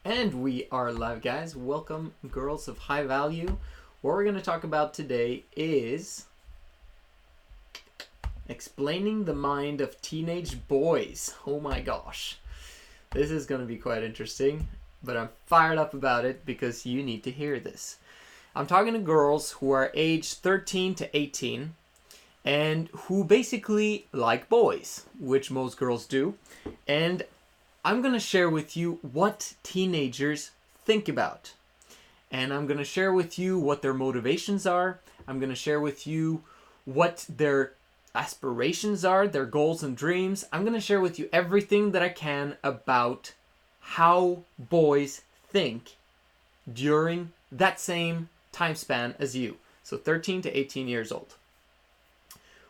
And we are live, guys. Welcome, girls of high value. What we're going to talk about today is explaining the mind of teenage boys. Oh my gosh. This is going to be quite interesting, but I'm fired up about it because you need to hear this. I'm talking to girls who are aged 13 to 18 and who basically like boys, which most girls do. And I'm going to share with you what teenagers think about. And I'm going to share with you what their motivations are. I'm going to share with you what their aspirations are, their goals and dreams. I'm going to share with you everything that I can about how boys think during that same time span as you. So 13 to 18 years old.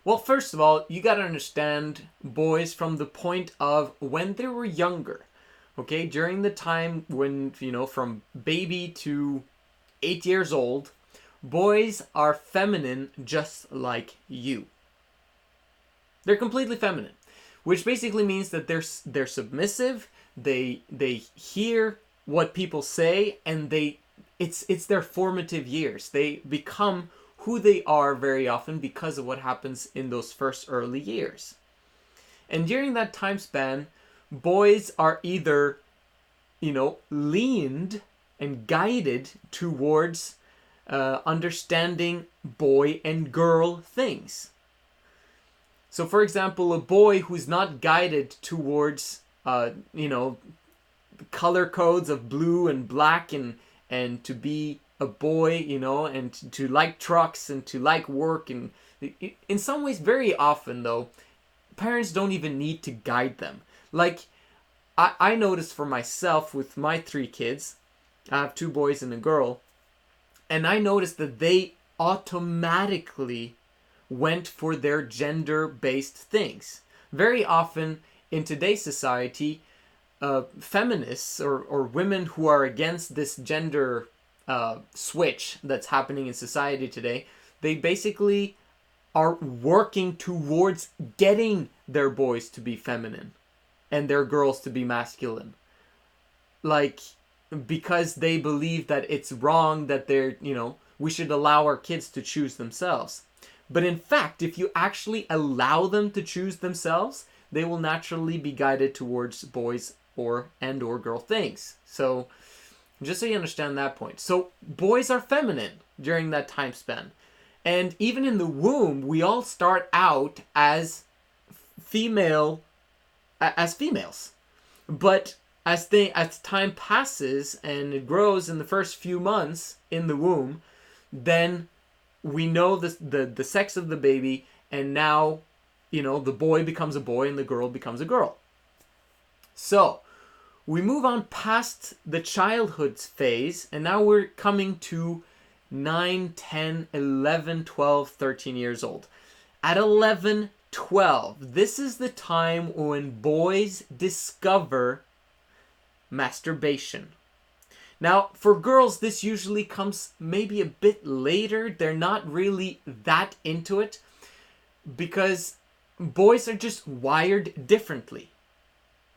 Well, first of all, you got to understand boys from the point of when they were younger. Okay, during the time when, from baby to 8 years old, boys are feminine just like you. They're completely feminine, which basically means that they're submissive, they hear what people say, and it's their formative years. They become who they are very often because of what happens in those first early years. And during that time span, boys are either, leaned and guided towards understanding boy and girl things. So, for example, a boy who's not guided towards, color codes of blue and black and to be a boy, and to like trucks and to like work. And in some ways, very often, though, parents don't even need to guide them. Like, I noticed for myself with my 3 kids, I have 2 boys and a girl, and I noticed that they automatically went for their gender-based things. Very often in today's society, feminists or women who are against this gender switch that's happening in society today, they basically are working towards getting their boys to be feminine and their girls to be masculine. Like, because they believe that it's wrong, that we should allow our kids to choose themselves. But in fact, if you actually allow them to choose themselves, they will naturally be guided towards boys or girl things. So, just so you understand that point. So, boys are feminine during that time span. And even in the womb, we all start out as females. But as time passes and it grows in the first few months in the womb, then we know the sex of the baby, and now, the boy becomes a boy and the girl becomes a girl. So, we move on past the childhood phase, and now we're coming to 9, 10, 11, 12, 13 years old. At 11, 12, this is the time when boys discover masturbation. Now, for girls, this usually comes maybe a bit later. They're not really that into it because boys are just wired differently.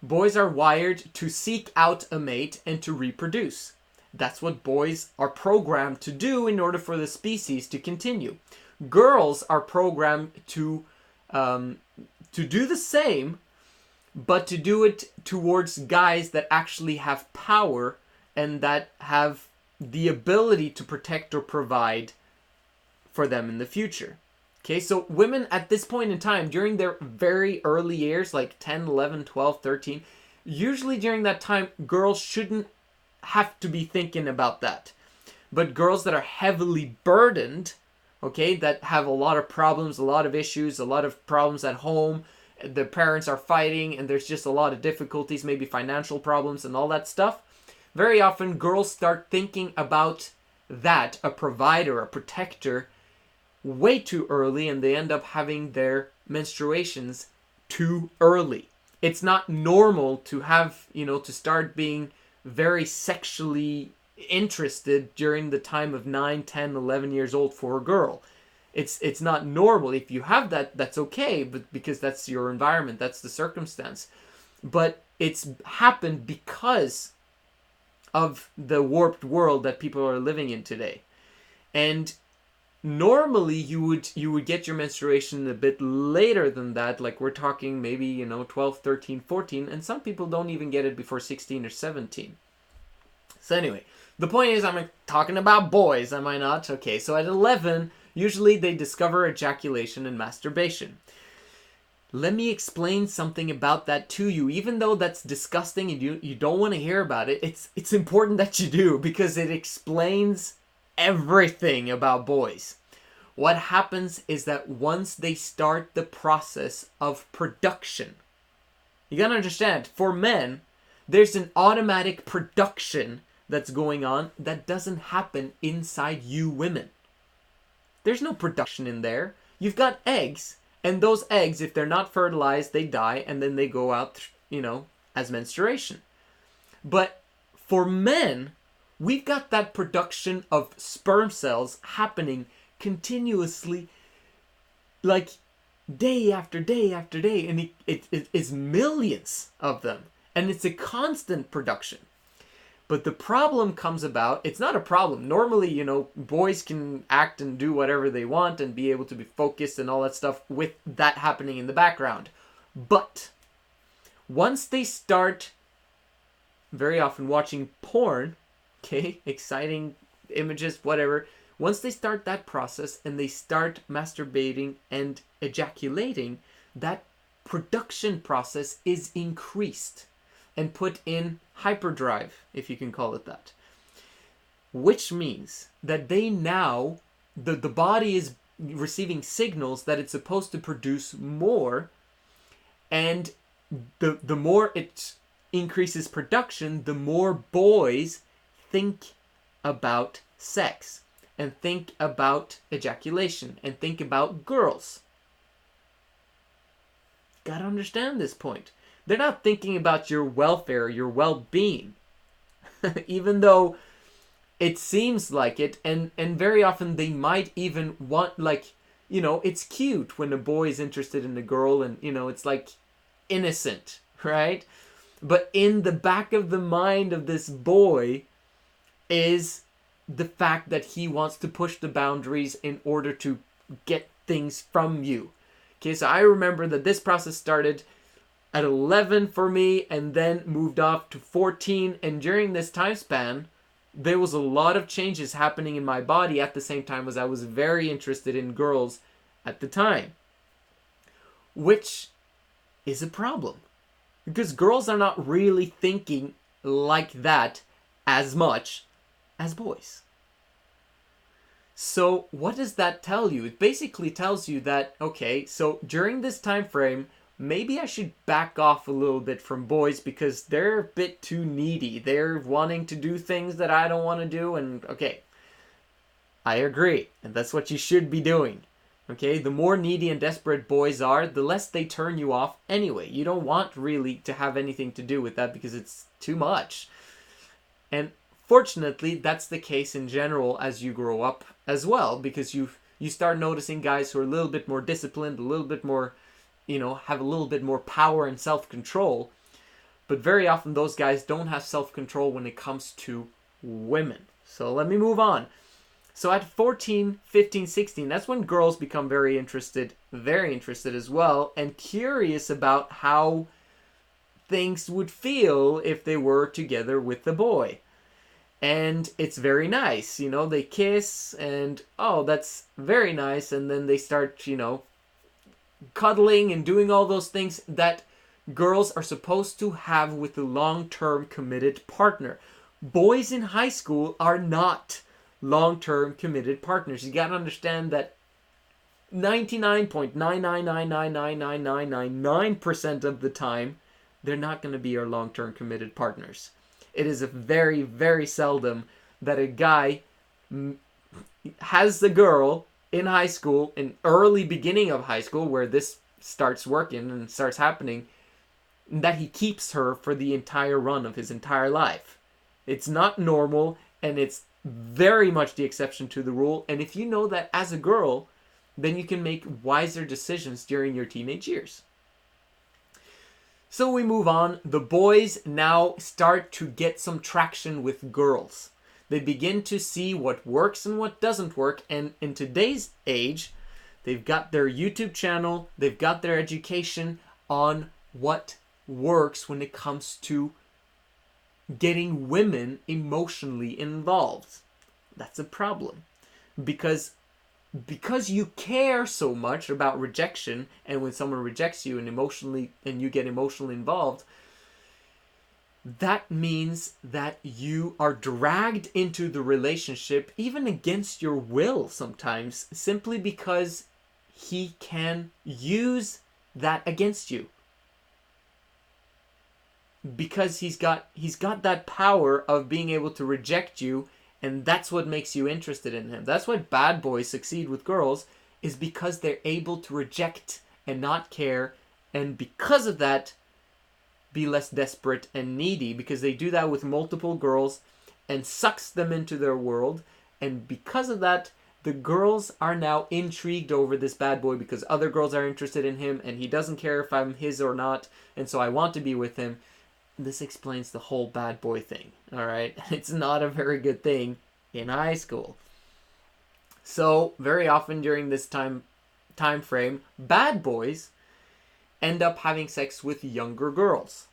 Boys are wired to seek out a mate and to reproduce. That's what boys are programmed to do in order for the species to continue. Girls are programmed to do the same, but to do it towards guys that actually have power and that have the ability to protect or provide for them in the future. Okay, so women at this point in time, during their very early years, like 10, 11, 12, 13, usually during that time, girls shouldn't have to be thinking about that. But girls that are heavily burdened, okay, that have a lot of problems, a lot of issues, a lot of problems at home, their parents are fighting, and there's just a lot of difficulties, maybe financial problems and all that stuff, very often girls start thinking about that, a provider, a protector, way too early, and they end up having their menstruations too early. It's not normal to have, to start being very sexually interested during the time of 9, 10, 11 years old for a girl. It's not normal. If you have that, that's okay, but because that's your environment, that's the circumstance. But it's happened because of the warped world that people are living in today. And normally you would get your menstruation a bit later than that, like we're talking maybe 12, 13, 14, and some people don't even get it before 16 or 17. So anyway, the point is, I'm talking about boys, am I not? Okay, so at 11 usually they discover ejaculation and masturbation. Let me explain something about that to you. Even though that's disgusting and you don't want to hear about it, it's important that you do, because it explains everything about boys. What happens is that once they start the process of production, you gotta understand, for men, there's an automatic production that's going on that doesn't happen inside you women. There's no production in there. You've got eggs, and those eggs, if they're not fertilized, they die, and then they go out, as menstruation. But for men, we've got that production of sperm cells happening continuously, like day after day after day, and it is millions of them, and it's a constant production. But the problem comes about, it's not a problem. Normally, boys can act and do whatever they want and be able to be focused and all that stuff with that happening in the background. But once they start very often watching porn, okay, exciting images, whatever, once they start that process and they start masturbating and ejaculating, that production process is increased and put in hyperdrive, if you can call it that. Which means that they now, the body is receiving signals that it's supposed to produce more, and the more it increases production, the more boys think about sex and think about ejaculation and think about girls. Gotta understand this point. They're not thinking about your welfare, your well-being, even though it seems like it, and very often they might even want, it's cute when a boy is interested in a girl, and, it's like innocent, right? But in the back of the mind of this boy is the fact that he wants to push the boundaries in order to get things from you. Okay, so I remember that this process started at 11 for me, and then moved off to 14. And during this time span, there was a lot of changes happening in my body at the same time as I was very interested in girls at the time. Which is a problem, because girls are not really thinking like that as much as boys. So what does that tell you? It basically tells you that, okay, so during this time frame, maybe I should back off a little bit from boys, because they're a bit too needy. They're wanting to do things that I don't want to do, and okay, I agree, and that's what you should be doing. Okay, the more needy and desperate boys are, the less they turn you off anyway. You don't want really to have anything to do with that, because it's too much. And fortunately, that's the case in general as you grow up as well, because you start noticing guys who are a little bit more disciplined, a little bit more, have a little bit more power and self-control. But very often those guys don't have self-control when it comes to women. So let me move on. So at 14, 15, 16, that's when girls become very interested as well, and curious about how things would feel if they were together with the boy. And it's very nice, they kiss, and oh, that's very nice, and then they start, cuddling and doing all those things that girls are supposed to have with a long-term committed partner. Boys in high school are not long-term committed partners. You gotta understand that 99.9999999% of the time, they're not going to be your long-term committed partners. It is a very, very seldom that a guy has the girl in high school, in early beginning of high school, where this starts working and starts happening, that he keeps her for the entire run of his entire life. It's not normal, and it's very much the exception to the rule. And if you know that as a girl, then you can make wiser decisions during your teenage years. So we move on. The boys now start to get some traction with girls. They begin to see what works and what doesn't work. And in today's age, they've got their YouTube channel, they've got their education on what works when it comes to getting women emotionally involved. That's a problem. Because you care so much about rejection, and when someone rejects you and you get emotionally involved, that means that you are dragged into the relationship even against your will sometimes, simply because he can use that against you. Because he's got that power of being able to reject you, and that's what makes you interested in him. That's why bad boys succeed with girls, is because they're able to reject and not care, and because of that, be less desperate and needy, because they do that with multiple girls and sucks them into their world. And because of that, the girls are now intrigued over this bad boy because other girls are interested in him and he doesn't care if I'm his or not, and so I want to be with him. This explains the whole bad boy thing, all right? It's not a very good thing in high school. So very often during this time frame, bad boys end up having sex with younger girls.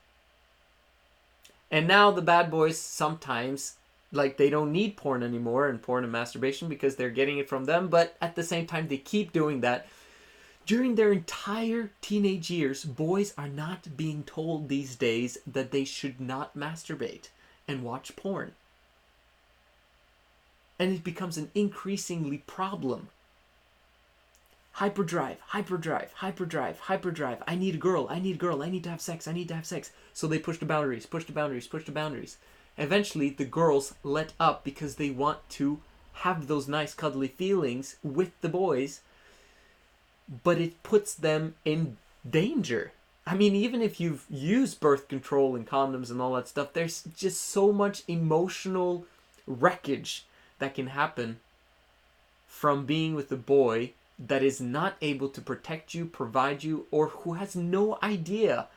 And now the bad boys sometimes, like, they don't need porn anymore and porn and masturbation because they're getting it from them, but at the same time they keep doing that. During their entire teenage years, boys are not being told these days that they should not masturbate and watch porn. And it becomes an increasingly problem. Hyperdrive. I need a girl. I need to have sex. So they push the boundaries. Eventually, the girls let up because they want to have those nice cuddly feelings with the boys, but it puts them in danger. I mean, even if you've used birth control and condoms and all that stuff, there's just so much emotional wreckage that can happen from being with a boy that is not able to protect you, provide you, or who has no idea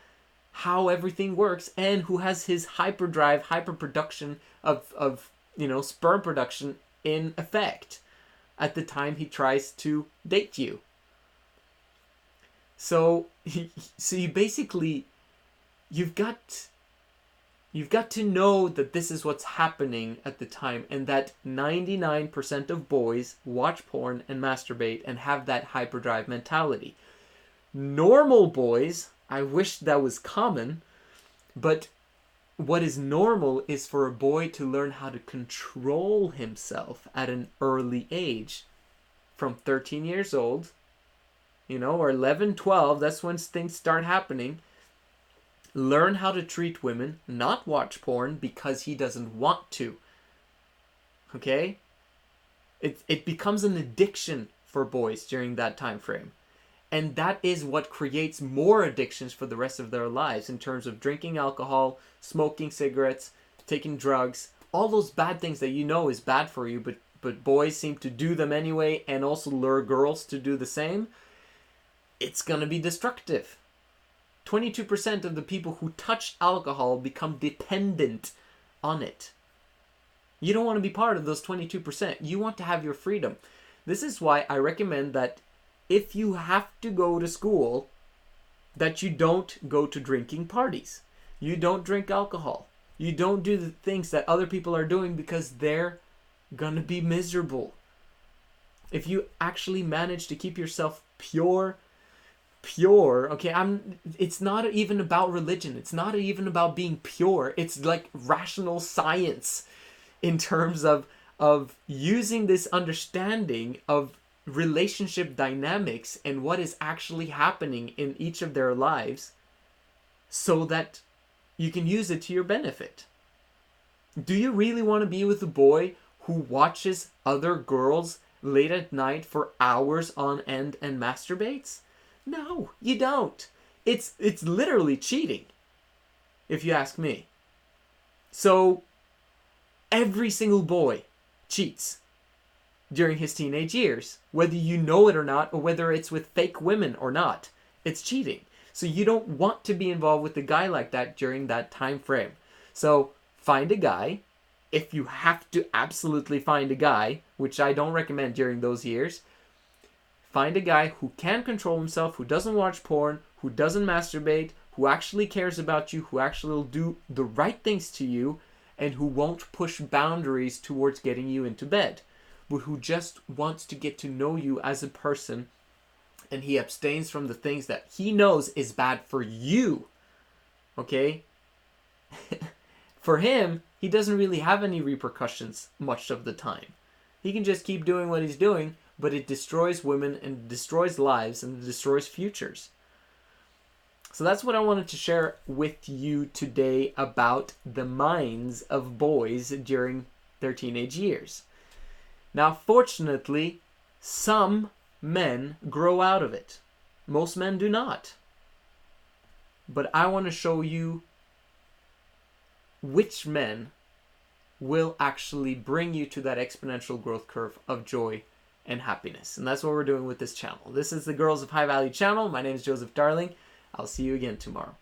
how everything works, and who has his hyperdrive, hyperproduction of sperm production in effect at the time he tries to date you. So you basically, you've got to know that this is what's happening at the time, and that 99% of boys watch porn and masturbate and have that hyperdrive mentality. Normal boys, I wish that was common, but what is normal is for a boy to learn how to control himself at an early age. From 13 years old, or 11, 12, that's when things start happening. Learn how to treat women, not watch porn because he doesn't want to. Okay? It becomes an addiction for boys during that time frame. And that is what creates more addictions for the rest of their lives in terms of drinking alcohol, smoking cigarettes, taking drugs, all those bad things that is bad for you, but boys seem to do them anyway and also lure girls to do the same. It's going to be destructive. 22% of the people who touch alcohol become dependent on it. You don't want to be part of those 22%. You want to have your freedom. This is why I recommend that if you have to go to school, that you don't go to drinking parties. You don't drink alcohol. You don't do the things that other people are doing because they're going to be miserable. If you actually manage to keep yourself pure, okay, it's not even about religion. It's not even about being pure. It's like rational science in terms of using this understanding of relationship dynamics and what is actually happening in each of their lives so that you can use it to your benefit. Do you really want to be with a boy who watches other girls late at night for hours on end and masturbates? No, you don't. It's literally cheating, if you ask me. So every single boy cheats during his teenage years, whether you know it or not, or whether it's with fake women or not. It's cheating. So you don't want to be involved with a guy like that during that time frame. So find a guy. If you have to absolutely find a guy, which I don't recommend during those years, find a guy who can control himself, who doesn't watch porn, who doesn't masturbate, who actually cares about you, who actually will do the right things to you, and who won't push boundaries towards getting you into bed, but who just wants to get to know you as a person, and he abstains from the things that he knows is bad for you. Okay? For him, he doesn't really have any repercussions much of the time. He can just keep doing what he's doing, but it destroys women and destroys lives and destroys futures. So that's what I wanted to share with you today about the minds of boys during their teenage years. Now, fortunately, some men grow out of it. Most men do not. But I want to show you which men will actually bring you to that exponential growth curve of joy and happiness. And that's what we're doing with this channel. This is the Girls of High Value channel. My name is Joseph Darling. I'll see you again tomorrow.